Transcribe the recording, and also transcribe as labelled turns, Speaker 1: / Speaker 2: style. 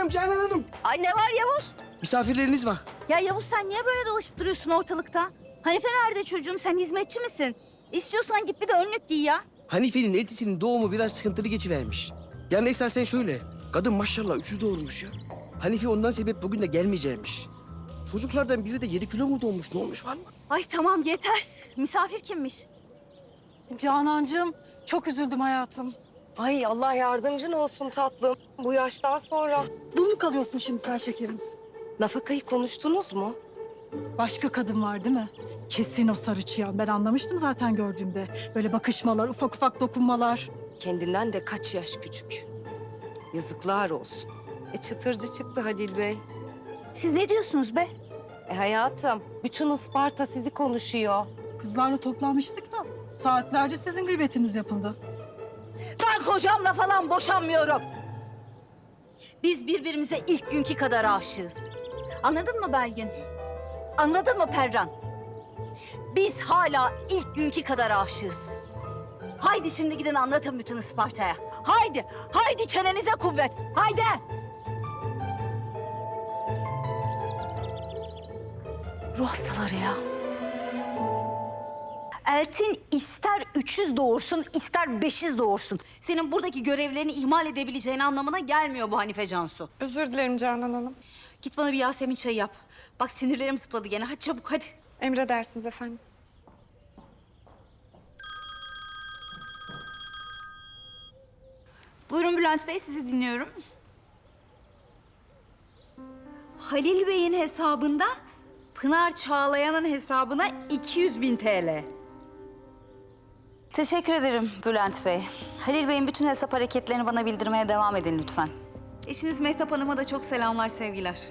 Speaker 1: Canan Hanım.
Speaker 2: Ay ne var Yavuz?
Speaker 1: Misafirleriniz var.
Speaker 2: Ya Yavuz sen niye böyle dolaşıp duruyorsun ortalıkta? Hanife nerede çocuğum? Sen hizmetçi misin? İstiyorsan git bir de önlük giy ya.
Speaker 1: Hanife'nin eltisinin doğumu biraz sıkıntılı geçivermiş. Yani esasen şöyle, kadın maşallah 300 doğurmuş ya. Hanife ondan sebep bugün de gelmeyecekmiş. Çocuklardan biri de 7 kilo mu doğmuş, ne olmuş var mı?
Speaker 2: Ay tamam yeter. Misafir kimmiş?
Speaker 3: Canancığım, çok üzüldüm hayatım.
Speaker 4: Ay Allah yardımcın olsun tatlım. Bu yaştan sonra.
Speaker 3: Dul mu kalıyorsun şimdi sen şekerim?
Speaker 4: Nafakayı konuştunuz mu?
Speaker 3: Başka kadın var değil mi? Kesin o sarı çıyan. Ben anlamıştım zaten gördüğümde. Böyle bakışmalar, ufak ufak dokunmalar.
Speaker 4: Kendinden de kaç yaş küçük. Yazıklar olsun. Çıtırcı çıktı Halil Bey.
Speaker 2: Siz ne diyorsunuz be?
Speaker 4: Hayatım, bütün Isparta sizi konuşuyor.
Speaker 3: Kızlarla toplanmıştık da saatlerce sizin gıybetiniz yapıldı.
Speaker 2: Ben kocamla falan boşanmıyorum. Biz birbirimize ilk günkü kadar aşığız. Anladın mı Belgin? Anladın mı Perran? Biz hala ilk günkü kadar aşığız. Haydi şimdi gidin anlatın bütün Isparta'ya. Haydi, haydi çenenize kuvvet. Haydi. Ruh hastaları ya. Eltin ister 300 doğursun, ister 500 doğursun. Senin buradaki görevlerini ihmal edebileceğin anlamına gelmiyor bu Hanife Cansu.
Speaker 5: Özür dilerim Canan Hanım.
Speaker 2: Git bana bir Yasemin çayı yap. Bak sinirlerim zıpladı gene. Hadi çabuk hadi.
Speaker 5: Emredersiniz efendim.
Speaker 2: Buyurun Bülent Bey, sizi dinliyorum. Halil Bey'in hesabından Pınar Çağlayan'ın hesabına 200.000 TL. Teşekkür ederim Bülent Bey. Halil Bey'in bütün hesap hareketlerini bana bildirmeye devam edin lütfen. Eşiniz Mehtap Hanım'a da çok selamlar, sevgiler.